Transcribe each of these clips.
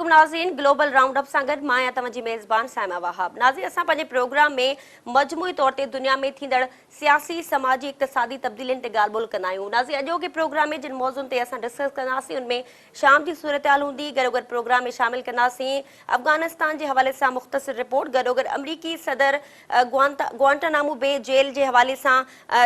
नाज़रीन, global round up सां गॾु मां तव्हांजी मेज़बान साइमा वहाब। नाज़रीन, असां पंहिंजे प्रोग्राम में मजमूई तौर ते दुनिया में थींदड़ सियासी, समाजी, इक़्तिसादी तब्दीलियुनि ते ॻाल्हि ॿोल कंदा आहियूं। नाज़रीन, अॼोके प्रोग्राम में जिन मौज़ुनि ते असां डिस्कस कंदासीं उनमें शाम जी सूरत-हाल हूंदी। गॾोगॾु प्रोग्राम में शामिल कंदासीं अफ़गानिस्तान जे हवाले सां मुख़्तसिर रिपोर्ट, गॾोगॾु अमरीकी सदर ग्वांटानामो बे जेल जे हवाले सां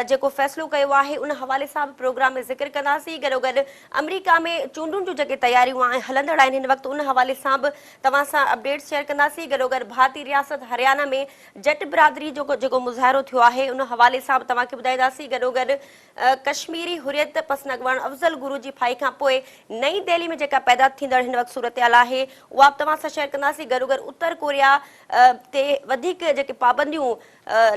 जेको फ़ैसिलो कयो आहे उन हवाले सां बि प्रोग्राम में ज़िक्र कंदासीं। गॾोगॾु अमरीका में चूंडुनि जूं जेके तयारियूं हलंदड़ आहिनि हिन वक़्तु उन हवाले सां बि तव्हां सां अपडेट्स शेयर कंदासीं। गॾोगॾु भारतीय रियासत हरियाणा में जट बिरादरी जेको मुज़ाहिरो थियो आहे उन हवाले सां बि तव्हांखे ॿुधाईंदासीं। गॾोगॾु कश्मीरी हुरियत पसंद अॻवान अफ़ज़ल गुरू जी फाई खां पोइ नई दिल्ली में जेका पैदा थींदड़ हिन वक़्तु सूरत-हाल आहे उहा बि तव्हां सां शेयर कंदासीं। गॾोगॾु उत्तर कोरिया ते वधीक जेके पाबंदियूं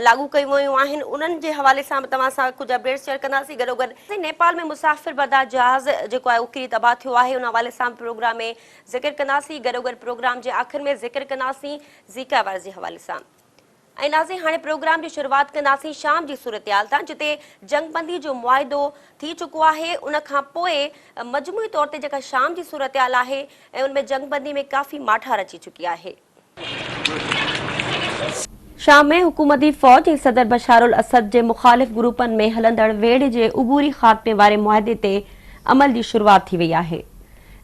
लागू कयूं वियूं आहिनि उन्हनि जे हवाले सां बि तव्हां सां कुझु अपडेट्स शेयर कंदासीं। गॾोगॾु नेपाल में मुसाफ़िर बरदार जहाज़ जेको आहे उकिरी तबाह थियो आहे उन हवाले सां बि प्रोग्राम में ज़िक्र कंदासीं। गॾोगॾु प्रोग्राम जे आख़िर में ज़िक्र कंदासीं ज़ीका वायरस जे हवाले सां। ऐं नाज़रीन, हाणे प्रोग्राम जी शुरूआत कंदासीं शाम जी सूरत-हाल तां, जिते जंगबंदी जो मुआहिदो थी चुको आहे। उन खां पोइ मजमूई तौर ते जेका शाम जी सूरत-हाल आहे ऐं उनमें जंगबंदी में काफ़ी माठार अची चुकी आहे। शाम में हुकूमती फ़ौज ऐं सदर बशार उल असद जे मुख़ालिफ़ ग्रुपनि में हलंदड़ वेढ़ जे उबूरी ख़ात्मे वारे मुआहिदे ते अमल जी शुरूआत थी वई आहे।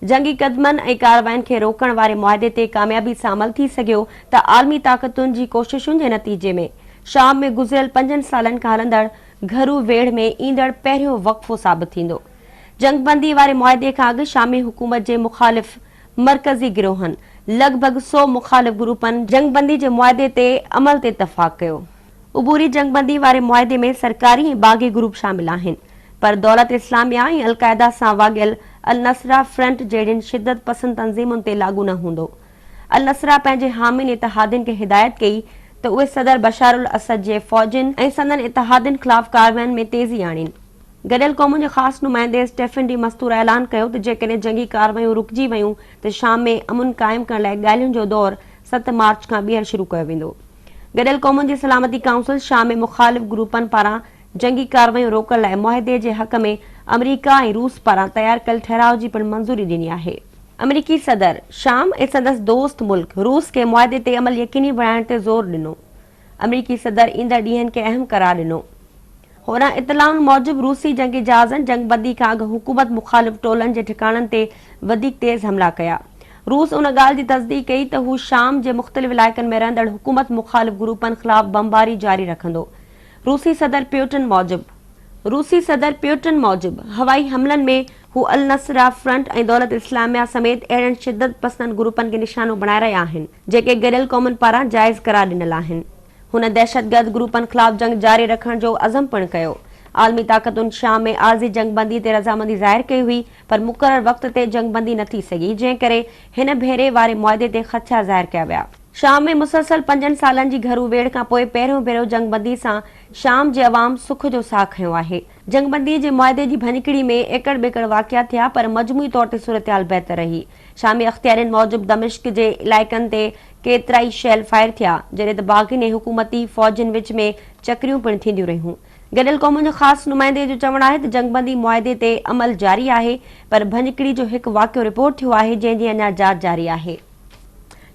जंगी कदमनि ऐं कार्रवाइनि खे रोकण वारे मुआहिदे ते कामयाबी सां अमल थी सघियो त आलमी ताक़तुनि जी कोशिशुनि जे नतीजे में शाम में गुज़िरियल 5 सालनि खां हलंदड़ घरू वेढ़ में ईंदड़ पहिरियों वक़फ़ो साबित थींदो। जंगबंदी वारे मुआहिदे खां अॻु शामी हुकूमत जे मुख़ालिफ़ मरकज़ी गिरोहनि लॻभॻि 100 मुख़ालिफ़ ग्रुपनि जंगबंदी जे मुआहिदे ते अमल ते इतफ़ाक़ कयो। उबूरी जंगबंदी वारे मुआहिदे में सरकारी ऐं बाग़ी ग्रुप शामिल आहिनि, पर दौलत इस्लामिया ऐं अलक़ाइदा सां वाॻियल अल नसरा फ्रंट जहिड़ियुनि शिदत पसंद तंज़ीमुनि ते लागू न हूंदो। अल नसरा पंहिंजे हामियुनि इतिहादियुनि खे हिदायत कई त उहे सदर बशार उल असद जे फ़ौजियुनि ऐं संदनि इतिहादियुनि ख़िलाफ़ कार्रवाइनि में तेज़ी आणीनि। गॾियल क़ौमुनि जे ख़ासि नुमाइंदे स्टेफन डी मस्तूर ऐलान कयो त जेकॾहिं जंगी कार्रवायूं रुकिजी वयूं त शाम में अमुन क़ाइमु करण लाइ ॻाल्हियुनि जो दौरु 7 मार्च खां ॿीहर शुरू कयो वेंदो। गॾियल क़ौमुनि जी सलामती काउंसिल शाम में मुख़ालिफ़ ग्रुपनि पारां जंगी कार्रवायूं रोकण लाइ मुआहिदे जे हक़ में अमरीका ऐं रूस पारां तयारु कयल ठहराव जी पिणु मंज़ूरी ॾिनी आहे। अमरीकी सदर शाम ऐं संदसि दोस्त मुल्क रूस खे मुआहिदे ते अमल यकीनी बणाइण ते ज़ोर ॾिनो। अमरीकी सदर ईंदड़ ॾींहनि खे अहम करार ॾिनो। होरां इतलाउनि मूजिबि रूसी जंगी जहाज़नि जंगबंदी खां अॻु हुकूमत मुख़ालिफ़ टोलनि जे ठिकाणनि ते वधीक तेज़ हमला कया। रूस उन ॻाल्हि जी तस्दीक़ कई त हू शाम जे मुख़्तलिफ़ इलाइक़नि में रहंदड़ हुकूमत मुख़ालिफ़ ग्रुपनि ख़िलाफ़ बमबारी जारी रखंदो। रूसी सदर प्यूटन मूजिबि हवाई हमलनि में हू अल नसरा फ्रंट ऐं दौलत इस्लामिया समेत अहिड़नि शिदत पसंद ग्रुपनि खे निशानो बणाए रहिया आहिनि जेके गॾियल क़ौमुनि पारां जाइज़ करार ॾिनल आहिनि। हुन दहशतगर्द ग्रुपनि ख़िलाफ़ जंग जारी रखण जो अज़म पिणु कयो। आलमी ताक़तुनि शाम में आरज़ी जंगबंदी ते रज़ामंदी ज़ाहिर कई हुई, पर मुक़ररु वक़्त ते जंगबंदी न थी सघी, जंहिं करे हिन भेरे वारे मुआहिदे ते ख़दशा ज़ाहिर कया विया। शाम में मुसलसल 5 सालनि जी घरू वेढ़ खां पोइ पहिरियों भेरो जंगबंदी सां शाम जे अवाम सुख जो साह खंयो आहे। जंगबंदी जे मुआहिदे जी भञकिड़ी में एकड़ बेकड़ वाक़िया थिया, पर मजमूई तौर ते सूरत-हाल बहितर रही। शामी अख़्तियारनि मूजिबि दमिश्क जे इलाइक़नि ते केतिराई शेल फायर थिया, जॾहिं त बाग़ियुनि ऐं हुकूमती फ़ौजियुनि विच में चकरियूं पिणु थींदियूं रहियूं। गॾियल क़ौमुनि जो ख़ासि नुमाइंदे जो चवणु आहे त जंगबंदी मुआहिदे ते अमल जारी आहे, पर भञकिड़ी जो हिकु वाक़ियो रिपोर्ट थियो आहे जंहिं जी अञा जांच जारी आहे।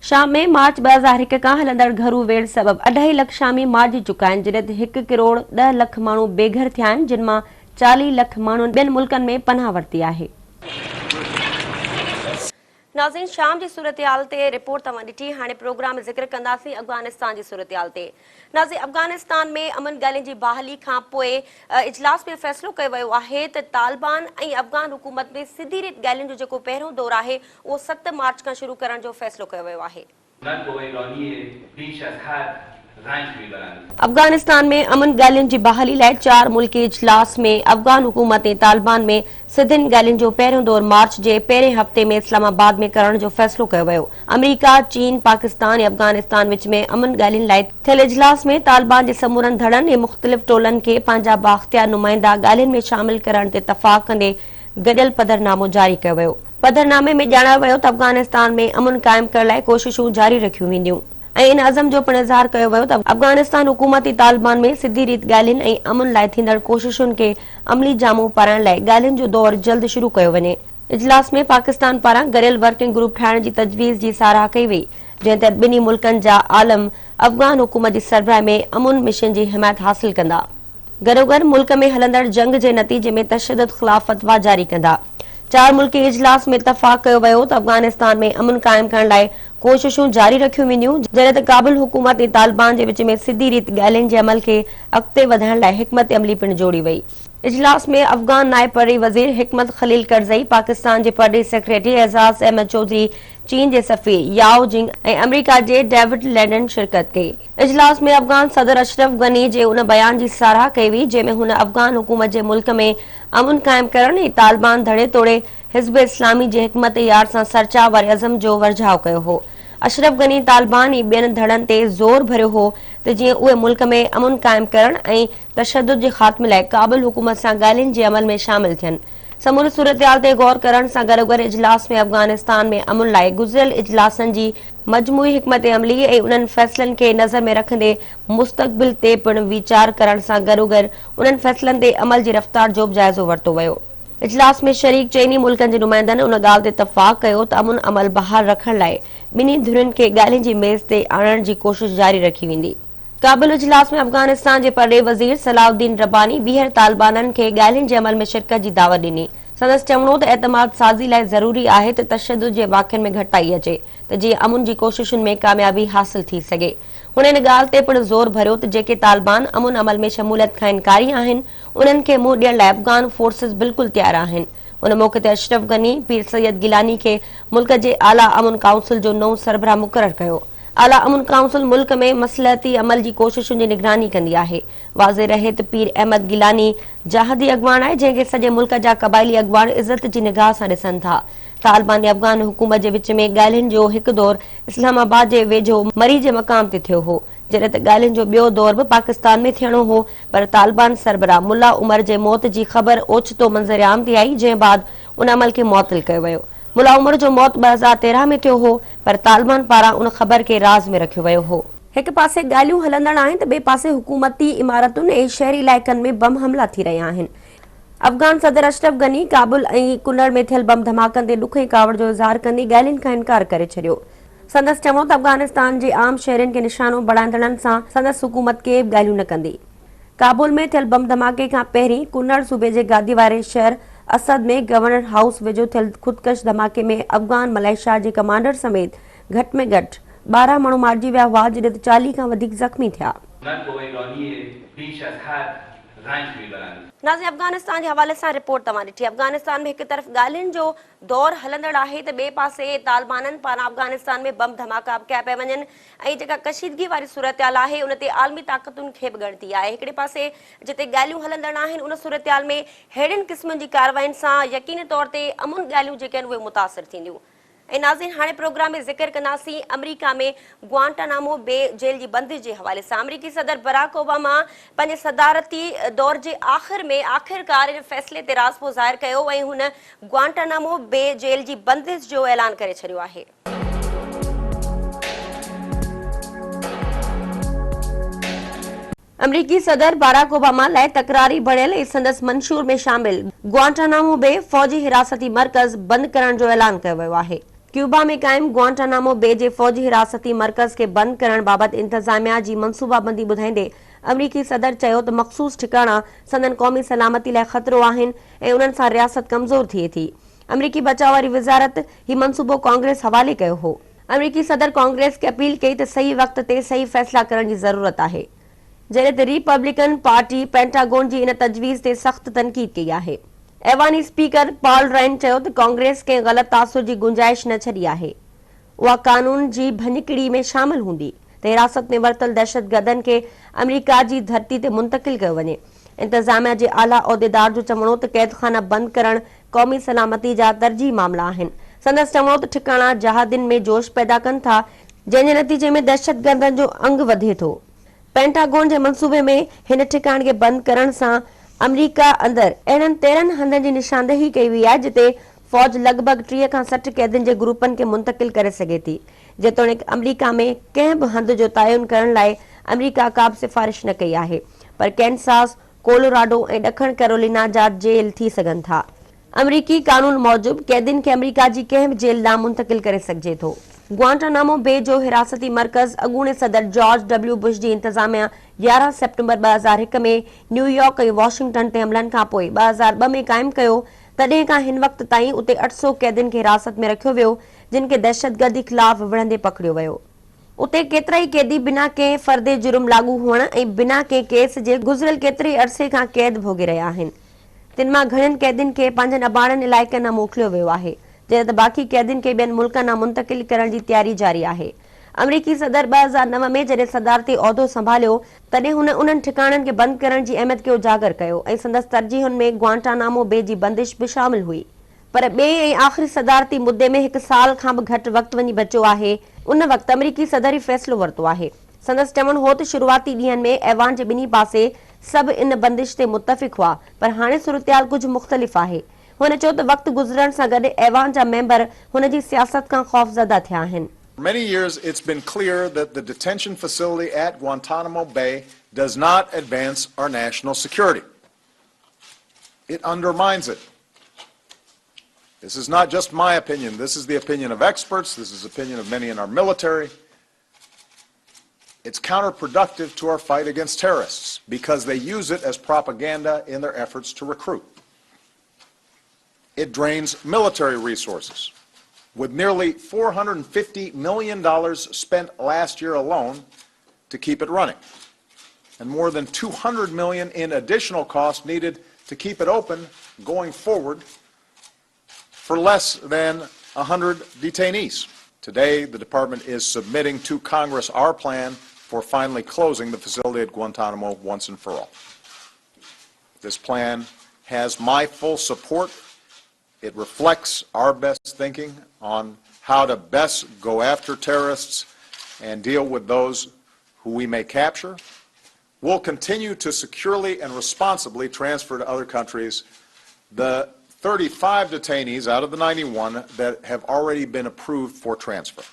शाम में मार्च 2001 खां हलंदड़ घरू वेढ़ सबबि 2.5 लख शामी मारिजी चुका आहिनि, जॾहिं त 1 करोड़ 10 लख माण्हू बेघर थिया आहिनि, जिन मां 40 लख माण्हुनि ॿियनि मुल्कनि में पनाह वरिती आहे। नाज़रीन, शाम जी सूरत-हाल ते रिपोर्ट तव्हां ॾिठी। हाणे प्रोग्राम में ज़िक्र कंदासीं अफ़गानिस्तान जी सूरत-हाल ते। नाज़रीन, अफ़गानिस्तान में अमन ॻाल्हियुनि जी बहाली खां पोइ इजलास में फ़ैसिलो कयो वियो आहे त तालिबान ऐं अफ़गान हुकूमत में सिधी रीत ॻाल्हियुनि जो जेको पहिरियों दौरु आहे उहो 7 मार्च खां शुरू करण जो फ़ैसिलो कयो वियो आहे। अफ़गानिस्तान में अमन ॻाल्हियुनि जी बहाली लाइ 4 मुल्की इजलास में अफ़गान हुकूमत ऐं तालिबान में सिधियुनि ॻाल्हियुनि जो पहिरियों दौरु मार्च जे पहिरें हफ़्ते में इस्लामाबाद में करण जो फ़ैसिलो कयो वियो। अमरीका, चीन, पाकिस्तान ऐं अफ़गानिस्तान विच में अमन ॻाल्हियुनि लाइ थियल इजलास में तालिबान जे समूरनि धड़नि ऐं मुख़्तलिफ़ टोलनि खे पंहिंजा बाख़्तियार नुमाइंदा ॻाल्हियुनि में शामिल करण ते इतफ़ाक़ कंदे गॾियल पधरनामो जारी कयो वियो। पधरनामे में ॼाणायो वियो त अफ़गानिस्तान में अमन क़ाइमु करण लाइ कोशिशूं जारी रखियूं वेंदियूं ऐं इन अज़म जो पिणु इज़हार कयो वियो त अफ़गानिस्तान हुकूमती तालिबान में सिधी रीत ॻाल्हियुनि ऐं अमन लाइ थींदड़ कोशिशुनि खे अमली जामो पाराइण लाइ ॻाल्हियुनि जो दौरु जल्द शुरू कयो वञे। इजलास में पाकिस्तान पारां गरियल वर्किंग ग्रुप ठाहिण जी तजवीज़ जी साराह कई वई, जंहिं तहत ॿिन्ही मुल्कनि जा आलम अफ़गान हुकूमत जी सरबराह में अमुन मिशन जी हिमायत हासिल कंदा। गॾोगॾु मुल्क में हलंदड़ जंग जे नतीजे में तशद्दुद ख़िलाफ़ फतवा जारी कंदा। 4 मुल्की इजलास में इतफ़ाक़ कयो वियो त अफ़गानिस्तान में अमुन क़ाइम करण लाइ कोशिशूं जारी रखियूं वेंदियूं, जॾहिं त काबुल हुकूमत ऐं तालिबान जे विच में सिधी रीति ॻाल्हियुनि जे अमल खे अॻिते वधाइण लाइ हिकमत अमली पिणु जोड़ी वई। इजलास में अफ़गान नायब पररी वज़ीर हिकमत खलील करज़ई, पाकिस्तान जे पररी सेक्रेटरी एज़ाज़ अहमद चौधरी, चीन जे सफ़ीर याओ जिंग ऐं अमरीका जे डेविड लैंडन शिरकत कई। इजलास में अफ़गान सदर अशरफ गनी जे उन बयान जी साराह कई वई, जंहिं में हुन अफ़गान हुकूमत जे मुल्क में अमुन क़ाइम करण ऐं तालिबान धड़े तोड़े हिज़्ब इस्लामी जे हिकमत यार सां सरचा वारे अज़म जो वर्झाउ कयो हो। अशरफ गनी तालिबान ऐं ॿियनि धड़नि ते ज़ोर भरियो हो त जीअं उहे मुल्क में अमुन क़ाइम करण ऐं तशद्दुद जे ख़ात्मे लाइ काबुल हुकूमत सां ॻाल्हियुनि जे अमल में शामिल थियनि। समूरी सूरतहाल ते गौर करण सां गॾोगॾु इजलास में अफ़गानिस्तान में अमुन लाइ गुज़िरियल इजलासनि जी मजमूई हिकमत अमली ऐं उन्हनि फ़ैसिलनि खे नज़र में रखंदे मुस्तक़बिल ते पिणु वीचार करण सां गॾोगॾु उन्हनि फ़ैसिलनि ते अमल जी रफ़्तार जो बि जाइज़ो वरितो वियो। इजलास में शरीक चइनी मुल्कनि जे नुमाइंदनि उन ॻाल्हि ते इतफ़ाक़ कयो त अमुन अमल बहाल रखण लाइ ॿिन्ही धुरियुनि खे ॻाल्हियुनि जी मेज़ ते आणण जी कोशिश जारी रखी वेंदी। काबुल इजलास में अफ़गानिस्तान जे परॾे वज़ीर सलाउद्दीन रब्बानी ॿीहर तालिबाननि खे ॻाल्हियुनि जे अमल में शिरकत जी दावत ॾिनी। संदसि चवणो त एतमाद साज़ी लाइ ज़रूरी आहे त तशद्दुद जे वाक़िअनि में घटिताई अचे त जीअं अमुन जी कोशिशुनि में कामयाबी हासिल थी सघे। हुन इन ॻाल्हि ते पिणु ज़ोर भरियो त जेके तालिबान अमुन अमल में शमूलियत खां इनकारी आहिनि, उन्हनि खे मुंहुं ॾियण लाइ अफ़गान फोर्सिस बिल्कुलु तयारु आहिनि। उन मौक़े ते अशरफ गनी पीर सैयद गिलानी खे मुल्क जे आला अमुन काउंसिल जो नओं सरबराह मुक़ररु कयो। आला अमुन काउंसिल मुल्क में मसलहती अमल जी कोशिशुनि जी निगरानी कंदी आहे। वाज़े रहे त पीर अहमद गिलानी जहादी अॻवान आहे, जंहिंखे सॼे मुल्क जा क़बाइली अॻवान इज़त जी निगाह सां ॾिसनि था। तालिबान ऐं अफ़गान हुकूमत जे विच में ॻाल्हियुनि जो हिकु दौर इस्लामाबाद जे वेझो मरी जे मक़ाम ते थियो हो, जॾहिं त ॻाल्हियुनि जो ॿियो दौर बि पाकिस्तान में थियणो हो, पर तालिबान सरबराह मुल्ला उमर जे मौत जी ख़बर ओचितो मंज़र आम ते आई, जंहिं बाद उन अमल खे मुअत्तल कयो वियो। मुल्ला उमर जो मौत 2013 में थियो हो, पर तालिबान पारां उन ख़बर खे राज़ में रखियो वियो हो। हिकु पासे ॻाल्हियूं हलंदड़ आहिनि त ॿिए पासे हुकूमती इमारतुनि ऐं शहरी इलाइक़नि में बम हमला थी रहिया आहिनि। अफ़गान सदर अशरफ गनी काबुल ऐं कुनड़ में थियल बम धमाकनि ते ॾुख ऐं कावड़ जो इज़हार कंदे ॻाल्हियुनि खां इनकार करे छॾियो। संदसि चवणो त अफ़गानिस्तान जे आम शहरनि खे निशानो बणाईंदड़नि सां संदसि हुकूमत के ॻाल्हियूं न कंदी। काबुल में थियल बम धमाके खां पहिरीं कुनड़ सूबे जे गादी वारे शहर असद में गवर्नर हाउस वेझो थियल ख़ुदकश धमाके में अफ़गान मलेशिया जे कमांडर समेत घटि में घटि 12 माण्हू मारिजी विया हुआ, जॾहिं त 40 खां वधीक ज़ख़्मी थिया। नाज़रीन, अफ़गानिस्तान जे हवाले सां रिपोर्ट तव्हां ॾिठी। अफ़गानिस्तान में हिकु तरफ़ ॻाल्हियुनि जो दौर हलंदड़ आहे त ॿिए पासे तालिबाननि पारां अफ़गानिस्तान में बम धमाका कया पिया वञनि ऐं जेका कशीदगी वारी सूरतहाल आहे उन ते आलमी ताक़तुनि खे बि ॻणती आहे। हिकिड़े पासे जिते ॻाल्हियूं हलंदड़ आहिनि उन सूरतहाल में अहिड़ियुनि क़िस्मनि जी कार्रवाइनि सां यकीनी तौर ते अमुन ॻाल्हियूं जेके आहिनि उहे मुतासिर थींदियूं। ऐं नाज़रीन, हाणे प्रोग्राम में ज़िक्र कंदासीं अमरीका में ग्वांटानामो बे जेल जी बंदिश जे हवाले सां। अमरीकी सदर बराक ओबामा पंहिंजे सदारती दौर जे आख़िर में आख़िरकार इन फ़ैसिले ते राज़पो ज़ाहिर कयो ऐं हुन ग्वांटानामो बे जेल जी बंदिश जो ऐलान करे छॾियो आहे। अमरीकी सदर बराक ओबामा लाइ तकरारी बणियल ऐं संदसि मंशूर में शामिल ग्वांटानामो बे फ़ौजी हिरासती मर्कज़ बंदि करण जो ऐलान कयो वियो आहे। क्यूबा में क़ाइम ग्वांटानामो बे जे फ़ौजी हिरासती मर्कज़ खे बंदि करण बाबति इंतज़ामिया जी मनसूबाबंदी ॿुधाईंदे अमरीकी सदर चयो त मख़सूस ठिकाणा संदन क़ौमी सलामती लाइ ख़तरो आहिनि ऐं उन्हनि सां रियासत कमज़ोर थिए थी। अमरीकी बचाव वारी वज़ारत हीउ मनसूबो कांग्रेस हवाले कयो हो। अमरीकी सदर कांग्रेस खे अपील कई त सही वक़्त ते सही फ़ैसिला करण जी ज़रूरत आहे, जॾहिं त रिपब्लिकन पार्टी पेंटागोन जी इन तजवीज़ ते सख़्त तनक़ीद कई आहे। ऐवानी स्पीकर पॉल रायन चयो त कांग्रेस कंहिं ग़लति तासुर जी गुंजाइश न छॾी आहे। उहा कानून जी भञकिड़ी में शामिल हूंदी त हिरासत में वरितल दहशतगर्दनि खे अमरीका जी धरती ते मुंतक़िल कयो वञे। इंतज़ामिया जे आला उहिदेदार जो चवणो त क़ैदखाना बंदि करण क़ौमी सलामती जा तरजीह मामला आहिनि। संदसि चवणो त ठिकाणा जहादियुनि में जोश पैदा कनि था, जंहिं जे नतीजे में दहशतगर्दनि जो अंग वधे थो। पेंटागोन जे मंसूबे में हिन ठिकाणे खे बंदि करण सां अमरीका अंदरि अहिड़नि 13 हंधनि जी निशानदेही कई वई आहे जिते फ़ौज लॻभॻि 30 खां 60 कैदियुनि जे ग्रुपनि खे मुंतक़िल करे सघे थी। जेतोणीकि अमरीका में कंहिं बि हंधि जो तयन करण लाइ अमरीका का बि सिफ़ारिश न कई आहे, पर कैनसास, कोलोराडो ऐं ॾखण कैरोलिना जा जेल थी सघनि था। अमरीकी कानून मूजिब कैदिन के अमरीका जी कंहिं बि जेल ॾांहुं मुंतकिल करे सघिजे थो। ग्वांटानामो बे जो हिरासती मर्कज़ अॻूणे सदर जॉर्ज डब्ल्यू बुश जी इंतज़ामिया 11 सेप्टेम्बर 2001 में न्यूयॉर्क ऐं वॉशिंगटन ते हमलनि खां पोइ 2002 में क़ाइमु कयो। तॾहिं खां हिन वक़्त ताईं उते 800 कैदियुनि खे हिरासत में रखियो वियो, जिन खे दहशतगर्दी ख़िलाफ़ विढ़ंदे पकड़ियो वियो। उते केतिरा ई कैदी बिना कंहिं फर्दे जुर्म लागू हुअण ऐं बिना कंहिं केस जे गुज़िरियल केतिरे अरसे खां क़ैद भोॻे रहिया आहिनि। तिन मां घणनि कैदियुनि खे पंहिंजनि अबाणनि इलाइक़नि ॾांहुं मोकिलियो वियो आहे, जॾहिं त बाक़ी कैदियुनि खे ॿियनि मुल्कनि ॾांहुं मुंतक़िल करण जी तयारी जारी आहे। अमरीकी सदर 2009 में जॾहिं सदारती उहिदो संभालियो तॾहिं हुन उन्हनि ठिकाणनि खे बंदि करण जी अहमियत खे उजागर कयो ऐं संदसि तरजीहुनि में ग्वांटानामो बे जी बंदिश बि शामिल हुई। पर ॿिए ऐं आख़िरी सदारती मुद्दे में 1 साल खां बि घटि वक़्तु वञी बचियो आहे। उन वक़्तु अमरीकी सदर ई फ़ैसिलो वरितो आहे। संदसि चवणु हो त शुरूआती ॾींहनि में ऐवान जे ॿिन्ही पासे सभु इन बंदिश ते मुतफ़िक़ हुआ, पर हाणे सूरतहाल कुझु मुख़्तलिफ़ आहे। हुन चयो त वक़्तु गुज़रण सां गॾु ऐवान जा मेंबर हुन जी सियासत खां ख़ौफ़ज़दा थिया आहिनि। For many years, it's been clear that the detention facility at Guantanamo Bay does not advance our national security. It undermines it. This is not just my opinion. This is the opinion of experts. This is the opinion of many in our military. It's counterproductive to our fight against terrorists because they use it as propaganda in their efforts to recruit. It drains military resources. With nearly $450 million spent last year alone to keep it running, and more than $200 million in additional costs needed to keep it open going forward for less than 100 detainees. Today, the department is submitting to Congress our plan for finally closing the facility at Guantanamo once and for all. This plan has my full support. It reflects our best thinking on how to best go after terrorists and deal with those who we may capture. We'll continue to securely and responsibly transfer to other countries the 35 detainees out of the 91 that have already been approved for transfer.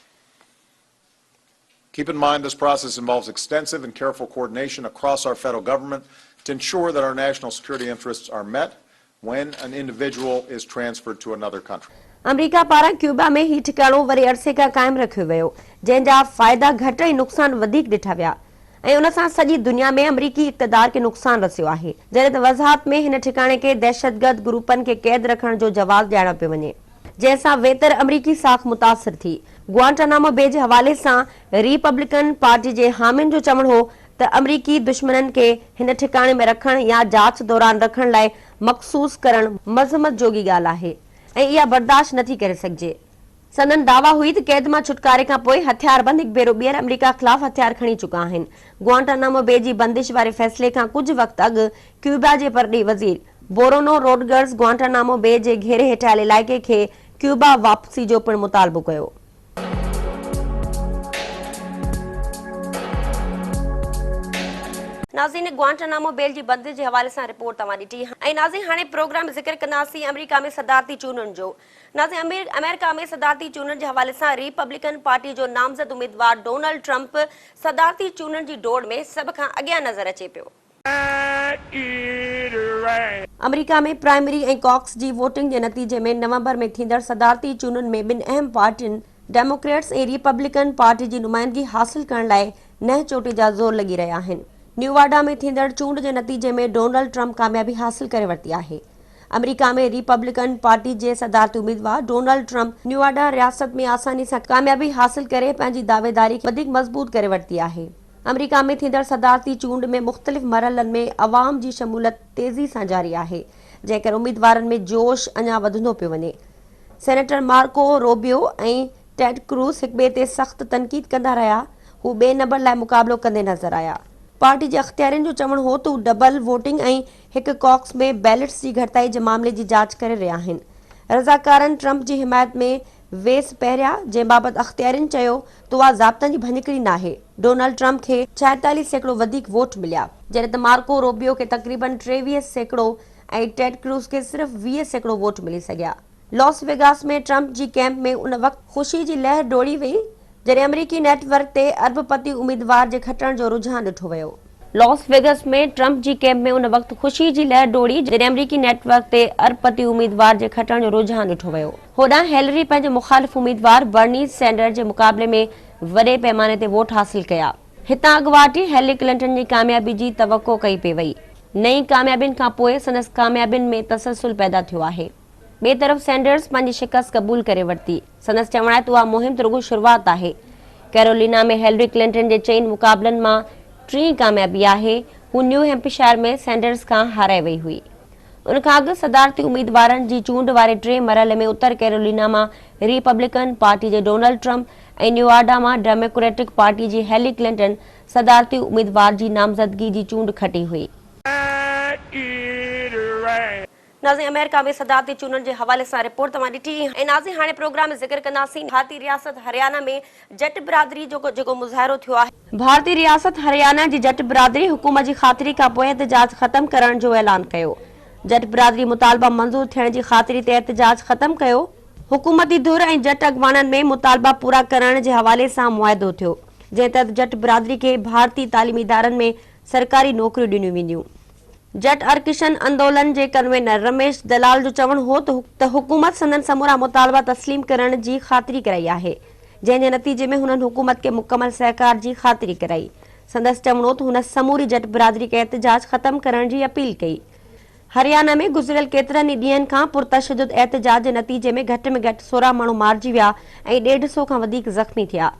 Keep in mind this process involves extensive and careful coordination across our federal government to ensure that our national security interests are met when an individual is transferred to another country. अमरीका पारां Cuba में ही ठिकाणो वरी अरसे खां क़ाइमु रखियो वियो, जंहिंजा फ़ाइदा घटि ऐं नुक़सान वधीक ॾिठा विया ऐं उन सां सॼी दुनिया में अमरीकी इक़्तिदार खे नुक़सान रसियो आहे। जॾहिं त वज़ाहत में हिन ठिकाणे खे दहशतगर्द ग्रुपनि खे क़ैद रखण जो जवाज़ ॾियणो पियो वञे, जंहिंसां वेतर अमरीकी साख मुतासिर थी। ग्वांटानामो बे जे हवाले सां रिपब्लिकन पार्टी जे हामियुनि जो चवणु हो त अमरीकी दुश्मननि खे हिन ठिकाणे में रखण या जांच दौरान रखण लाइ मखसूस करण मज़मत जोगी ॻाल्हि आहे ऐं इहा बर्दाश्त नथी करे सघिजे। संदन दावा हुई त कैद मां छुटकारे खां पोइ हथियारबंद हिकु भेरो ॿीहर अमरीका ख़िलाफ़ हथियार खणी चुका आहिनि। ग्वांटानामो बे जी बंदिश वारे फ़ैसिले खां कुझु वक़्तु अॻु क्यूबा जे परॾेही वज़ीर बोरोनो रोड्रिगज़ ग्वांटानामो बे जे घेरे हेठायल इलाइक़े खे क्यूबा वापसी जो पिणु मुतालबो कयो। नाज़रीन, ग्वांटानामो बे जी बंदिश जे हवाले सां रिपोर्ट तव्हां ॾिठी ऐं नाज़रीन हाणे प्रोग्राम ज़िक्र कंदासीं अमरीका में सदारती चूंडनि जो। नाज़रीन, अमेरिका में सदारती चूंडनि जे हवाले सां रिपब्लिकन पार्टी जो नामज़द उम्मीदवार डोनाल्ड ट्रंप सदारती चूंडनि जी डोड़ में सभ खां अॻियां नज़र अचे पियो। अमरीका में प्राइमरी ऐं कॉक्स जी वोटिंग जे नतीजे में नवंबर में थींदड़ सदारती चूंडनि में ॿिनि अहम पार्टियुनि डेमोक्रेट्स ऐं रिपब्लिकन पार्टी जी नुमाइंदगी हासिल करण लाइ नह चोटी जा ज़ोर लॻी रहिया आहिनि। न्यूवाडा में थींदड़ चूंड जे नतीजे में डोनाल्ड ट्रंप कामयाबी हासिल करे वरिती आहे। अमरीका में रिपब्लिकन पार्टी जे सदारती उम्मीदवार डोनाल्ड ट्रंप न्यूवाडा रियासत में आसानी सां कामयाबी हासिल करे पंहिंजी दावेदारी खे वधीक मज़बूत करे वरिती आहे। अमरीका में थींदड़ सदारती चूंड में मुख़्तलिफ़ मरहलनि में अवाम जी शमूलियत तेज़ी सां जारी आहे, जंहिं करे उम्मीदवारनि में जोश अञा वधंदो पियो वञे। सेनेटर मार्को रूबियो ऐं टेड क्रूज़ हिक ॿिए ते सख़्त तनक़ीद कंदा रहिया। हू ॿिए नंबर लाइ मुक़ाबिलो कंदे नज़र आया। पार्टी जे अख़्तियारियुनि जो चवणु हो त हू डबल वोटिंग ऐं हिकु कॉक्स में बैलेट्स जी घटिताई जे मामले जी जांच करे रहिया आहिनि। रज़ाकारनि ट्रंप जी हिमायत में वेस पहिरिया, जंहिं बाबति अख़्तियारियुनि चयो त उहा ज़ाब्तनि जी भञकिड़ी नाहे। डोनाल्ड ट्रंप खे 46% वधीक वोट मिलिया, जॾहिं त मार्को रूबियो खे तक़रीबन 23% ऐं टेड क्रूज़ खे सिर्फ़ 20% वोट मिली सघिया। लॉस वेगास में ट्रंप जी कैंप में उन वक़्तु ख़ुशी जी लहर डोड़ी वई जॾहिं अमरीकी नेटवर्क ते अरबपति उम्मीदवार जे खटण जो रुझान ॾिठो वियो। लॉस वेगस में ट्रंप जी कैंप में उन वक्त खुशी जी लहर डोड़ी जॾहिं अमरीकी नेटवर्क ते अरबपति उम्मीदवार जे खटण जो रुझान ॾिठो वियो। होॾां हेलरी पंहिंजे मुखालिफ़ उम्मीदवार बर्नी सैंडर्स जे मुक़ाबले में वॾे पैमाने ते वोट हासिल कया। हितां अॻुवाटी हेलरी क्लिंटन जी कामयाबी जी तवक़ो कई पई वई। नई कामयाबियुनि खां पोइ संदसि कामयाबियुनि में तसलसल पैदा थियो आहे। ॿिए तरफ़ सैंडर्स पंहिंजी शिकस्त क़बूल करे वरिती। संदसि चवण आहे त उहा मुहिम रुॻो शुरूआत आहे। कैरोलिना में हेलरी क्लिंटन जे 4 मुक़ाबलनि मां 3 कामयाबी आहे। हू न्यू हैम्पशायर में सैंडर्स खां हाराए वई हुई। उन खां अॻु सदारती उम्मीदवारनि जी चूंड वारे 3 मरहले में उत्तर कैरोलिना मां रिपब्लिकन पार्टी जे डोनाल्ड ट्रंप ऐं न्यूआडा मां डेमोक्रेटिक पार्टी जी हेलरी क्लिंटन सदारती उम्मीदवार जी नामज़दगी जी चूंड खटी हुई। नाज़रीन, अमेरिका में सदारती चूंडनि जे हवाले सां रिपोर्ट तव्हां ॾिठी ऐं नाज़रीन हाणे प्रोग्राम में ज़िक्र कंदासीं भारतीय रियासत हरियाणा में जट बिरादरी जो जेको मुज़ाहिरो थियो आहे। भारतीय रियासत हरियाणा जी जट बिरादरी हुकूमत जी ख़ातिरी खां पोइ एहतजाज ख़त्म करण जो ऐलान कयो। जट बिरादरी मुतालबा मंज़ूर थियण जी ख़ातिरी ते एहतजाज ख़त्म कयो। हुकूमती धुर ऐं जट अॻवाननि में मुतालबा पूरा करण जे हवाले सां मुआहिदो थियो, जंहिं तहत जट बिरादरी खे भारतीय तालीमी इदारनि में सरकारी नौकरियूं ॾिनियूं वेंदियूं। जट अर्किशन आंदोलन जे कन्वेनर रमेश दलाल जो चवण हो त हुकूमत संदन समूरा मुतालबा तस्लीम करण जी ख़ातिरी कराई आहे, जंहिं जे नतीजे में हुननि हुकूमत खे मुकमल सहकार जी ख़ातिरी कराई। संदसि चवण हो त हुन समूरी जट बिरादरी खे एहतजाज ख़त्म करण जी अपील कई। हरियाणा में गुज़िरियल केतिरनि ई ॾींहनि खां पुरतशदुद एहतजाज जे नतीजे में घटि 16 माण्हू मारिजी विया ऐं 150 खां वधीक ज़ख़्मी थिया।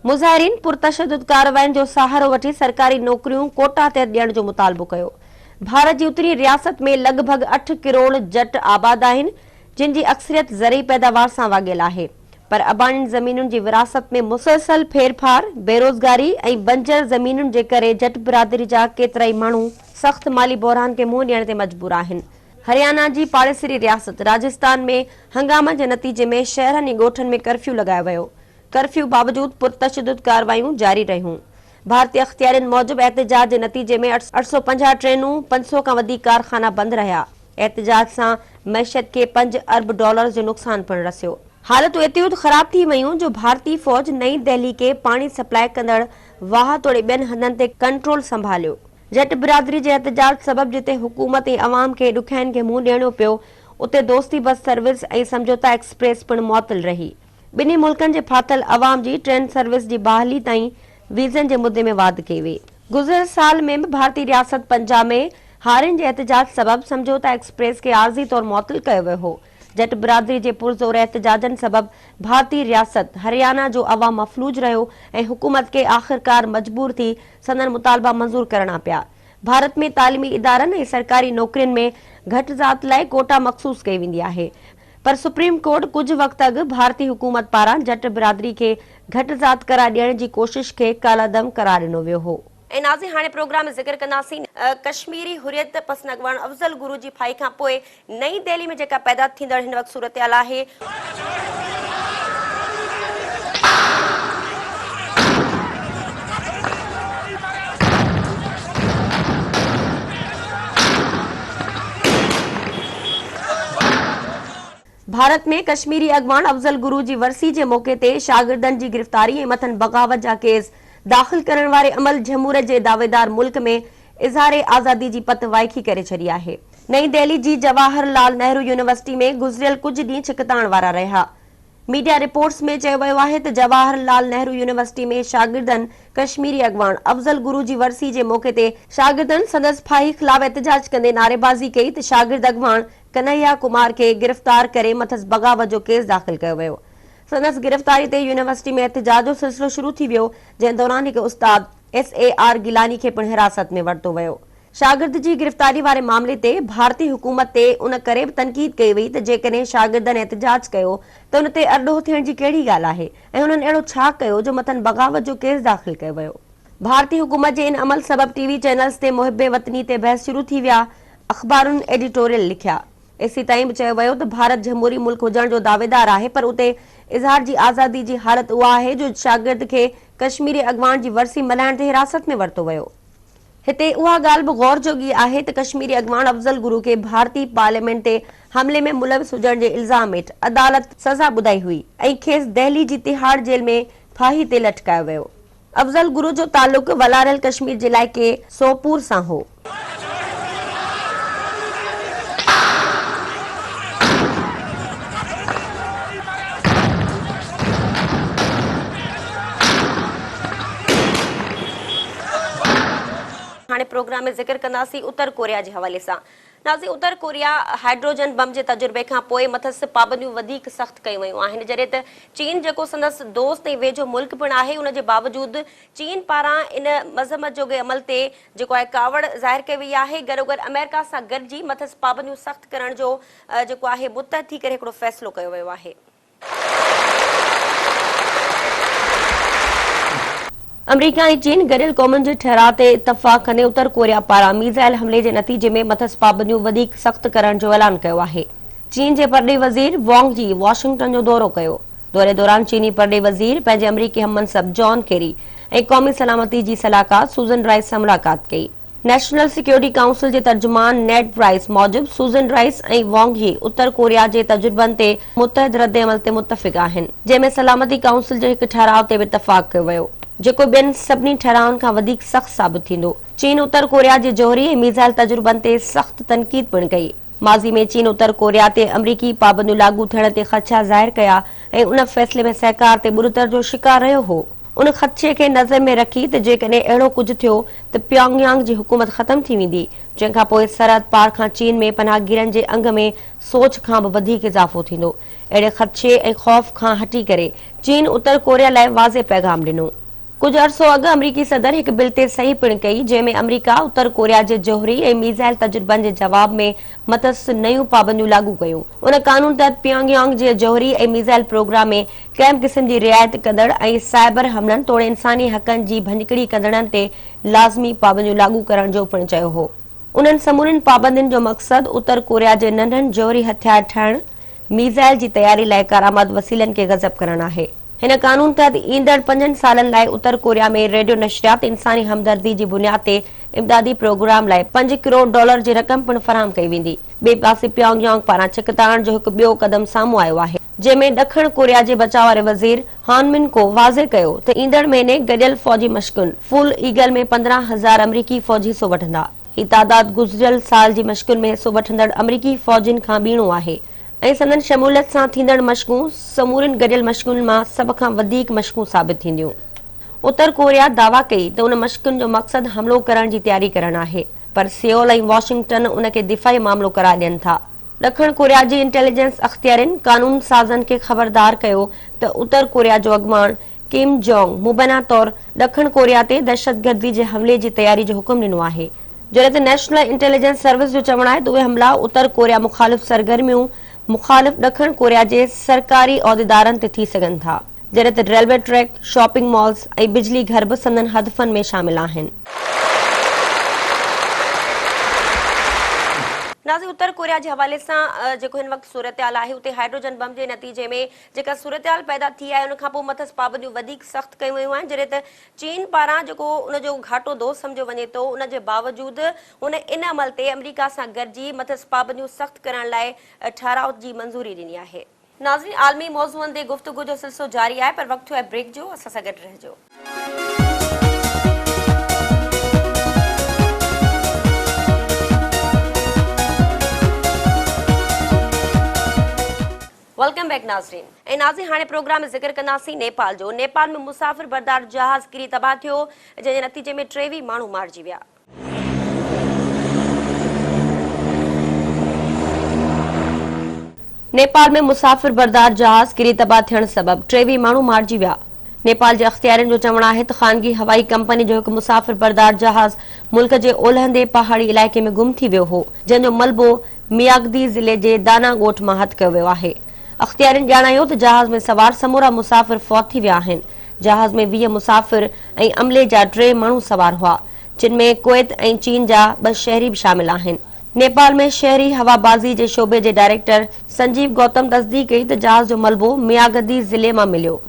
मुज़ाहिरीन पुरतशदुद कार्रवाइनि जो सहारो वठी सरकारी नौकरियूं कोटा तहत ॾियण जो मुतालबो कयो। भारत जी उत्तरी रियासत में लॻभॻ 8 करोड़ जट आबाद आहिनि, जिन जी अक्सरियत ज़रई पैदावार सां वाॻियल आहे, पर अबाणी ज़मीनुनि जी विरासत में मुसलसल फेरफार, बेरोज़गारी ऐं बंजर ज़मीनुनि जे करे जट बिरादरी जा केतिराई माण्हू सख़्त माली बहरान खे मुंहुं ॾियण ते मजबूर आहिनि। हरियाणा जी पाड़ेसरी रियासत राजस्थान में हंगामा जे नतीजे में शहरनि ऐं ॻोठनि में कर्फ्यू लॻायो वियो। कर्फ्यू बावजूद पुरतशदुद कार्रवायूं जारी रहियूं। भारतीय अख़्तियारनि मूजिबि एहतजाज जे नतीजे में 850 ट्रेनूं, 500 खां वधीक कारखाना बंदि रहिया। एहतजाज सां मैशियत खे $5 अरब जो नुक़सान पिणु रसियो। हालतूं एतिरियूं ख़राब थी वयूं जो भारतीय फ़ौज नई दिल्ली खे पाणी सप्लाई कंदड़ वाह तोड़े ॿियनि हंधनि ते कंट्रोल संभालियो। जट बिरादरी जे एहतजाज सबबि जिते हुकूमत ऐं अवाम खे ॾुखियाईनि खे मुंहुं ॾियणो पियो, उते दोस्ती बस सर्विस ऐं समझौता एक्सप्रेस पिणु मुअतल रही। ॿिन्ही मुल्कनि जे फाथल अवाम जी ट्रेन सर्विस जी बहाली ताईं वीज़नि जे मुद्दे में वाद कई वई। गुज़िरियल साल में बि भारतीय रियासत पंजाब में हारियुनि जे एहतजाज सबबि समझौता एक्सप्रेस खे आरज़ी तौर मुअतल कयो वियो हो। जट बिरादरी जे पुरज़ोर एहतजाजनि सबबि भारतीय रियासत हरियाणा जो अवाम मफ़लूज रहियो ऐं हुकूमत खे आख़िरकार मजबूर थी संदन मुतालबा मंज़ूर करणा पिया। भारत में तालीमी इदारनि ऐं सरकारी नौकरियुनि में घटि ज़ात लाइ कोटा मख़सूस कई वेंदी आहे, पर सुप्रीम कोर्ट कुझु वक़्तु अॻु भारतीय हुकूमत पारां जट बिरादरी खे घटि ज़ात करार ॾियण जी कोशिश खे कालादम करार ॾिनो वियो हो। ऐं नाज़रीन हाणे प्रोग्राम में ज़िक्र कंदासीं कश्मीरी हुरियत पसंद अॻवान अफ़ज़ल गुरू जी फाई खां पोइ नई दिल्ली में जेका पैदा थींदड़ हिन वक़्तु सूरत-हाल आहे। भारत में कश्मीरी अॻवान अफ़ज़ल गुरू जी वरसी जे मौक़े ते शागिर्दनि जी गिरफ़्तारी ऐं मथनि बग़ावत जा केस दाख़िल करण वारे अमल जमूरियत जे दावेदार मुल्क में इज़हार आज़ादी जी पत वाइखी करे छॾी आहे। नई दिल्ली जी जवाहरलाल नेहरू यूनिवर्सिटी में गुज़िरियल कुझु ॾींहं छिकताइण वारा रहिया। मीडिया रिपोर्ट्स में चयो वियो आहे त जवाहरलाल नेहरू यूनिवर्सिटी में शागिर्दनि कश्मीरी अॻवान अफ़ज़ल गुरू जी वरसी जे मौक़े ते शागिर्दनि संदसि फाही ख़िलाफ़ एहतजाज कंदे नारेबाज़ी कई त शागिर्द अॻवान कन्हैया कुमार खे गिरफ़्तार करे मथसि बग़ावत जो केस दाख़िल कयो वियो। संदसि गिरफ़्तारी ते यूनिवर्सिटी में एहतजाज जो सिलसिलो शुरू थी वियो, जंहिं दौरान हिकु उस्ताद SAR गिलानी खे पिणु हिरासत में वरितो वियो। शागिर्द जी गिरफ़्तारी वारे मामले ते भारतीय हुकूमत ते उन करे बि तनक़ीद कई वई त जेकॾहिं शागिर्दनि एहतजाज कयो त उन ते अॾो थियण जी कहिड़ी ॻाल्हि आहे ऐं हुननि अहिड़ो छा कयो जो मथनि बग़ावत जो केस दाख़िल कयो वियो। भारतीय हुकूमत जे इन अमल सबबि टीवी चैनल्स ते मुहिब वतनी ते बहस शुरू थी विया। अख़बारुनि एडिटोरियल लिखिया। एसी ताईं बि चयो वियो त भारत जमहूरी मुल्क हुजण जो दावेदार आहे, पर उते इज़हार जी आज़ादी जी हालत उहा आहे जो शागिर्द खे कश्मीरी अॻवान जी वरसी मल्हाइण ते हिरासत में वरितो वियो। हिते उहा ॻाल्हि बि गौर जोगी आहे त कश्मीरी अॻवान अफ़ज़ल गुरू खे भारतीय पार्लियामेंट ते हमले में मुलविस हुजण जे इल्ज़ाम हेठि अदालत सज़ा ॿुधाई हुई ऐं खेसि दिल्ली जी तिहाड़ जेल में फाही ते लटकायो वियो। अफजल गुरु जो ताल्लुक वलारल कश्मीर जिला के सोपूर सां हो। हाणे प्रोग्राम में जिक्र कंदासीं उत्तर कोरिया जे हवाले सां। नाज़ी उत्तर कोरिया हाइड्रोजन बम जे तजुर्बे खां पोइ मथस पाबंदियूं वधीक सख़्त कयूं वयूं आहिनि, जॾहिं त चीन जेको संदसि दोस्त ऐं वेझो मुल्क पिणु आहे, उन जे बावजूदि चीन पारां इन मज़म्मत जोगे अमल ते जेको आहे कावड़ ज़ाहिर कई वई आहे। गॾोगॾु अमेरिका सां गॾिजी मथस पाबंदियूं सख़्त करण जो जेको आहे मुतहद थी करे हिकिड़ो फ़ैसिलो कयो वियो आहे। अमरीका ऐं चीन गॾियल क़ौमुनि जे ठहराउ ते इतफ़ाक़ कंदे उत्तर कोरिया पारां मीज़ाइल हमले जे नतीजे में मथस पाबंदियूं वधीक सख़्त करण जो ऐलान कयो आहे। चीन जे परॾे वज़ीर वांग जी वॉशिंगटन जो दौरो कयो। दौरे दौरान चीनी परॾे वज़ीर पंहिंजे अमरीकी हममनसब जॉन केरी ऐं क़ौमी सलामती जी सलाहकार सूज़न राइस सां मुलाक़ात कई। नेशनल सिक्योरिटी काउंसिल जे तर्जुमान नेड प्राइस मूजिबि सूज़न राइस ऐं वांग जी उत्तर कोरिया जे तजुर्बनि ते मुतहद रद्द अमल ते मुतफ़िक़ आहिनि, जंहिंमें सलामती काउंसिल जे हिकु ठहराउ ते बि इतफ़ाक़ कयो वियो, जेको ॿियनि सभिनी ठहराउनि खां वधीक सख़्त साबित थींदो। चीन उत्तर कोरिया जे जौहरी ऐं मीज़ाइल तजुर्बनि ते सख़्त तनक़ीद पिणु कई। माज़ी में चीन उत्तर कोरिया ते अमरीकी पाबंदियूं लाॻू थियण ते ख़दशा ज़ाहिर कया ऐं उन फ़ैसिले में सहकार ते बुरतर जो शिकार रहियो हो। उन ख़दशे खे नज़र में रखी त जेकॾहिं अहिड़ो कुझु थियो त प्योंगयांग जी हुकूमत ख़तम थी वेंदी, जंहिंखां पोइ सरहद पार खां चीन में पनाहगीरनि जे अंग में सोच खां बि वधीक इज़ाफ़ो थींदो। अहिड़े ख़दशे ऐं ख़ौफ़ खां हटी करे चीन उत्तर कोरिया लाइ वाज़े पैगाम ॾिनो। कुछ अर्सो अॻु अमरीकी सदर हिकु बिल ते सही पिणु कई, जंहिंमें अमरीका उत्तर कोरिया जे जौहरी ऐं मीज़ाइल तजुर्बनि जे जवाब में मथस नयूं पाबंदियूं लाॻू कयूं। उन कानून तहत प्योंगयांग जे जौहरी ऐं मीज़ाइल प्रोग्राम में कंहिं क़िस्म जी रिआयत कंदड़ ऐं साइबर हमलनि तोड़े इंसानी हक़नि जी भञकड़ी कंदड़नि ते लाज़मी पाबंदियूं लाॻू करण जो पिणु चयो हो। उन्हनि समूरनि पाबंदियुनि जो मक़सदु उत्तर कोरिया जे नंढनि जौहरी हथियार ठाहिण, मीज़ाइल जी तयारी लाइ कारआमद वसीलनि खे गज़ब करणु आहे। हिन कानून तहत ईंदड़ 5 सालनि लाइ उत्तर कोरिया में रेडियो नशरियात इंसानी हमदर्दी जी बुनियाद ते इमदादी प्रोग्राम लाइ $5 करोड़ जी रक़म पिणु फराहम कई वेंदी। ॿिए पासे प्योंगयांग पारां छिकताइण जो हिकु ॿियो क़दम साम्हूं आयो आहे, जंहिंमें ॾखण कोरिया जे बचाव वारे वज़ीर हान मिन को वाज़े कयो त ईंदड़ महीने गॾियल फ़ौजी मश्कुनि फुल ईगल में 15,000 अमरीकी फ़ौजी हिसो वठंदा। हीउ तादाद गुज़िरियल साल जी मश्कुनि में हिसो वठंदड़ अमरीकी फ़ौजियुनि खां ॿीणो आहे ऐं संदन शमूलियत सां थींदड़ मश्कूं समूरनि गॾियल मश्कुनि मां सभ खां वधीक मश्कूं साबित थींदियूं। उत्तर कोरिया दावा कई त उन मश्कुनि जो मक़सदु हमलो करण जी तयारी करणु आहे, पर सियोल ऐं वॉशिंगटन उन खे दिफ़ाई मामिलो करार ॾियनि था। ॾखण कोरिया जी इंटेलिजेंस अख़्तियारनि कानून साज़नि खे ख़बरदार कयो त उत्तर कोरिया जो अॻुवाण किम जोंग मुबैना तौर ॾखण कोरिया ते दहशतगर्दी जे हमले जी तयारी जो हुकुम ॾिनो आहे, जॾहिं त नेशनल इंटेलिजेंस सर्विस जो चवणु आहे त उहे हमला उत्तर कोरिया मुख़ालिफ़ सरगर्मियूं मुख़ालिफ़ ॾखण कोरिया जे सरकारी उहिदेदारनि ते थी सघनि था, जॾहिं त रेलवे ट्रैक, शॉपिंग मॉल्स ऐं बिजली घर बि संदन हदफ़नि में शामिल आहिनि। नाज़ी उत्तर कोरिया जे हवाले सां जेको हिन वक़्तु सूरतहाल आहे, उते हाइड्रोजन बम जे नतीजे में जेका सूरतहाल पैदा थी आहे, उन खां पोइ मथस पाबंदियूं वधीक सख़्त कयूं वयूं आहिनि, जॾहिं त चीन पारां जेको उन जो घाटो दोस्त सम्झो वञे थो, उन जे बावजूदि उन इन अमल ते अमरीका सां गॾिजी मथस पाबंदियूं सख़्त करण लाइ ठहराउ जी मंज़ूरी ॾिनी आहे। नाज़रीन, आलमी मौज़ूअनि ते गुफ़्तगू जो सिलसिलो जारी आहे, पर वक़्तु आहे ब्रेक जो, असां सां गॾु रहिजो। वेलकम बैक नाज़रीन। ऐं नाज़रीन, हाणे प्रोग्राम में ज़िक्र कंदासीं नेपाल जो। नेपाल में मुसाफ़िर बरदार जहाज़ किरी तबाह थियो, जंहिंजे नतीजे में 23 माण्हू मारिजी विया। नेपाल में मुसाफ़िर बरदार जहाज़ किरी तबाह थियण सबबि 23 माण्हू मारिजी विया। नेपाल जे अख़्तियारनि जो चवणु आहे त ख़ानगी हवाई कंपनी जो हिकु मुसाफ़िर बरदार जहाज़ मुल्क जे ओलहंदे पहाड़ी इलाइक़े में गुम थी वियो हो, जंहिंजो मलबो मियागदी ज़िले जे दाना ॻोठ मां हथ कयो वियो आहे। अख़्तियारनि ॼाणायो त जहाज़ में सवार समूरा मुसाफ़िर फौत थी विया आहिनि। जहाज़ में 20 मुसाफ़िर ऐं अमले जा 3 माण्हू सवार हुआ, जिन में कुवैत ऐं चीन जा 2 शहरी बि शामिल आहिनि। नेपाल में शहरी हवाबाज़ी जे शोबे जे डायरेक्टर संजीव गौतम तस्दीक कई त जहाज़ जो मलबो मियागदी ज़िले मां मिलियो।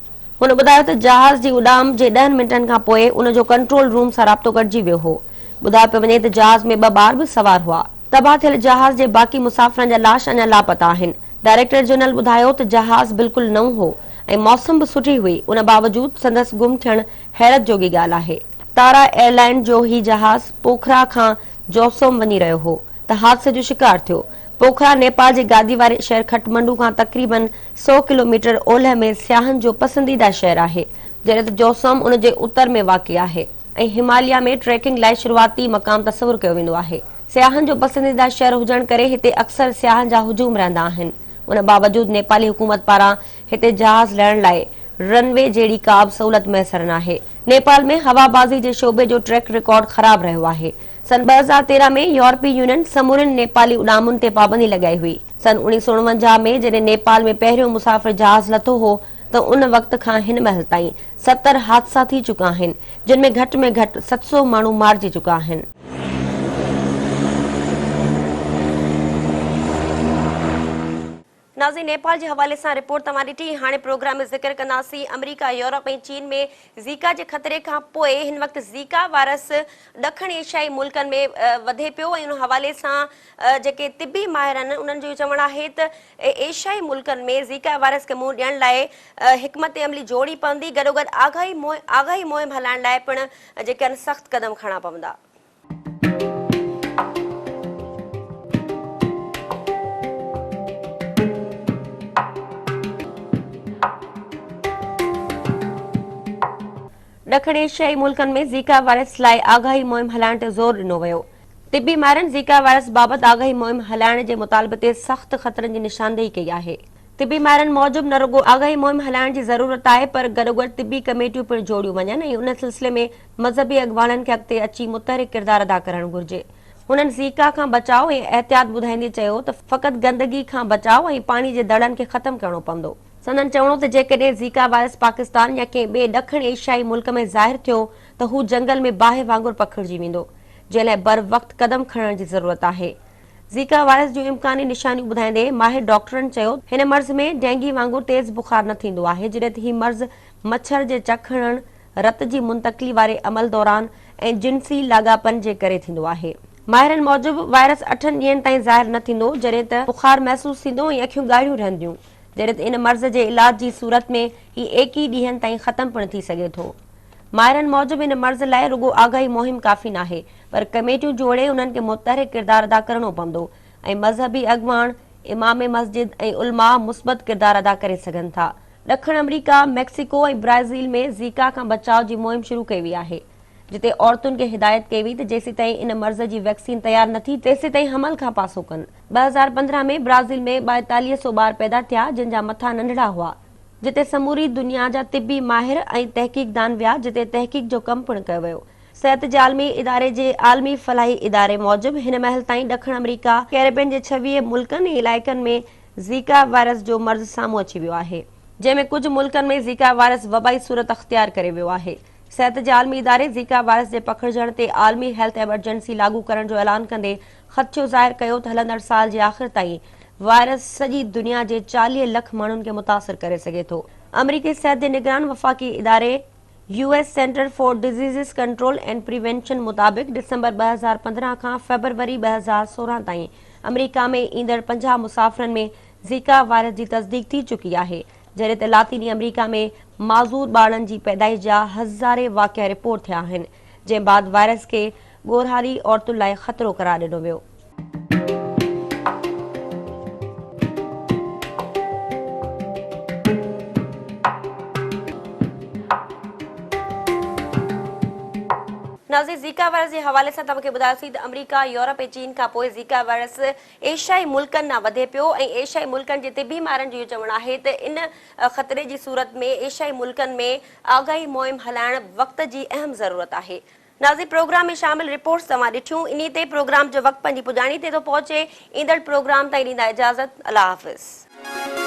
हुन ॿुधायो त जहाज़ जी उॾाम जे 10 मिंटनि खां पोइ उन जो कंट्रोल रूम सां राब्तो कटिजी वियो हो। ॿुधायो पियो वञे त जहाज़ में 2 ॿार बि सवार हुआ। तबाह थियल जहाज़ जे बाक़ी मुसाफ़िरनि जा लाश अञा लापता आहिनि। डायरेक्टर जनरल ॿुधायो त जहाज़ बिल्कुलु नओं हो ऐं मौसम बि सुठी हुई, उन बावजूद संदसि गुम थियण हैरत जोगी ॻाल्हि आहे। तारा एयरलाइन जो ही जहाज़ पोखरा खां जोसोम वञी रहियो हो त हादसे जो शिकार थियो। पोखरा नेपाल जे गादी वारे शहर खटमंडू खां तक़रीबन 100 किलोमीटर ओलह में सियाहन जो पसंदीदा शहर आहे, जॾहिं त जोसोम उन जे उत्तर में वाक़िअ आहे ऐं हिमालय में ट्रेकिंग लाइ शुरूआती मक़ाम तसवुरु कयो वेंदो आहे। सियाहन जो पसंदीदा शहर हुजण करे हिते अक्सर सियाहन जा हुजूम रहंदा आहिनि। उन बावजूद नेपाली हुकूमत पारां हिते जहाज़ लहण लाइ रनवे जहिड़ी का बि सहूलियत मैसर न आहे। नेपाल में हवाबाज़ी जे शोबे जो ट्रैक रिकॉर्ड ख़राब रहियो आहे। सन 2013 में यूरोपीय यूनियन समूरनि नेपाली उॾामुनि ते पाबंदी लॻाई हुई। सन 1949 में जॾहिं नेपाल में पहिरियों मुसाफ़िर जहाज़ लथो हो त उन वक़्त खां हिन महिल ताईं 70 हादसा थी चुका आहिनि, जिन में घटि में घटि 700 माण्हू मारिजी चुका आहिनि। नाज़रीन, नेपाल जे हवाले सां रिपोर्ट तव्हां ॾिठी। हाणे प्रोग्राम में ज़िक्र कंदासीं अमेरिका, यूरोप ऐं चीन में ज़ीका जे ख़तरे खां पोइ हिन वक़्तु ज़ीका वायरस ॾखण एशियाई मुल्कनि में वधे पियो ऐं उन हवाले सां जेके तिबी माहिर आहिनि उन्हनि जो चवणु आहे त एशियाई मुल्कनि में ज़ीका वायरस खे मुंहुं ॾियण लाइ हिकमत अमली जोड़ी पवंदी, गॾोगॾु आगाही मुहिम हलाइण लाइ पिणु जेके आहिनि सख़्तु क़दम खणणा पवंदा। ॾखण एशियाई मुल्कनि में ज़ीका वायरस लाइ आगाही मुहिम हलाइण ते ज़ोर ॾिनो वियो। तिबी माहिरनि ज़ीका वायरस बाबति आगाही मुहिम हलाइण जे मुतालबे ते सख़्तु ख़तरनि जी निशानदेही कई आहे। तिबी माहिरनि मूजिबि न रुगो आगाही मुहिम हलाइण जी ज़रूरत आहे, पर गॾोगॾु तिबी कमेटियूं पिणु जोड़ियूं वञनि ऐं उन सिलसिले में मज़हबी अॻवाननि खे अॻिते अची मुतहरिक किरदारु अदा करणु घुर्जे। हुननि ज़ीका खां बचाव ऐं एहतियात ॿुधाईंदे चयो त फ़क़ति गंदगी खां बचाव ऐं पाणी जे दड़नि खे ख़तमु करणो पवंदो। संदन चवणो त जेकॾहिं ज़ीका वायरस पाकिस्तान या कंहिं ॿिए ॾखण एशियाई मुल्क में ज़ाहिर थियो त हू जंगल में बाहि वांगुरु पखिड़िजी वेंदो, जंहिं लाइ बर वक़्तु क़दम खणण जी ज़रूरत आहे। ज़ीका वायरस जूं इम्कानी निशानियूं ॿुधाईंदे माहिर डॉक्टरनि चयो हिन मर्ज़ में डेंगी वांगुरु तेज़ बुखार न थींदो आहे, जॾहिं त हीउ मर्ज़ मच्छर जे चखणण, रत जी मुंतक़िली वारे अमल दौरान ऐं जिन्सी लाॻापन जे करे थींदो आहे। माहिरनि मूजिबि वायरस 8 ॾींहंनि ताईं ज़ाहिर न थींदो, जॾहिं त बुखार महसूस थींदो ऐं अखियूं ॻाढ़ियूं रहंदियूं, जॾहिं त इन मर्ज़ जे इलाज जी सूरत में ही 21 ॾींहंनि ताईं ख़तमु पिणु थी सघे थो। माहिरनि मूजिबि इन मर्ज़ लाइ रुगो आगाही मुहिम काफ़ी नाहे, पर कमेटियूं जोड़े उन्हनि खे मुतहरिक किरदारु अदा करणो पवंदो ऐं मज़हबी अॻवान, इमाम मस्जिद ऐं उलमा मुस्बत किरदारु अदा करे सघनि था। ॾखण अमरीका, मैक्सिको ऐं ब्राज़ील में ज़ीका खां बचाव जी मुहिम शुरू कई वई आहे, जिते औरतुनि खे हिदायत कई वई त जेसीं ताईं इन मर्ज़ जी वैक्सीन तयारु न थी तेसीं ताईं हमल खां पासो कनि। 2015 में ब्राज़ील में 4200 ॿार पैदा थिया, जिन जा मथा नंढड़ा हुआ, जिते समूरी दुनिया जा तिबी माहिर ऐं तहक़ीक़दान विया, जिते तहक़ीक़ जो कमु पिणु कयो वियो। सिहत जे आलमी इदारे जे आलमी फलाही इदारे मूजिबि हिन महिल ताईं ॾखण अमरीका, कैरेबियन जे 26 मुल्कनि ऐं इलाइक़नि में ज़ीका वायरस जो मर्ज़ साम्हूं अची वियो आहे, जंहिं में कुझु मुल्कनि में ज़ीका वायरस वबाई सूरत अख़्तियार करे वियो आहे। सिहत जे आलमी इदारे ज़ीका वायरस जे पखिड़िजण ते आलमी हेल्थ एमरजेंसी लागू करण जो ऐलान कंदे ख़दशो ज़ाहिर कयो त हलंदड़ साल जे आख़िर ताईं वायरस सॼी दुनिया जे 40 लख माण्हुनि खे मुतासिर करे सघे थो। अमरीकी सिहत जे निगरान वफ़ाक़ी इदारे US center for diseases control and prevention मुताबिक़ दिसंबर 2015 खां फरवरी 2016 ताईं अमरीका में ईंदड़ 50 मुसाफ़िरनि में ज़ीका वायरस जी तस्दीक थी चुकी आहे, जॾहिं त लातीनी अमरीका में माज़ूर ॿारनि जी पैदाइश जा हज़ारे वाक़िआ रिपोर्ट थिया आहिनि, जंहिं बाद वायरस खे ॻोरहारी औरतुनि लाइ ख़तरो क़रार ॾिनो वियो। नाज़रीन, ज़ीका वायरस जे हवाले सां तव्हांखे ॿुधायोसीं त अमरीका, यूरोप ऐं चीन खां पोइ ज़ीका वायरस एशियाई मुल्कनि ॾांहुं वधे पियो ऐं एशियाई मुल्कनि जे तिबी माहिरनि जो इहो चवणु आहे त इन ख़तरे जी सूरत में एशियाई मुल्कनि में आगाही मुहिम हलाइण वक़्त जी अहम ज़रूरत आहे। नाज़रीन, प्रोग्राम में शामिल रिपोर्ट्स तव्हां ॾिठियूं। इन ते प्रोग्राम जो वक़्तु पंहिंजी पुॼाणी ते थो पहुचे। ईंदड़ प्रोग्राम ताईं ॾींदा इजाज़त। अल्लाह हाफ़िज़।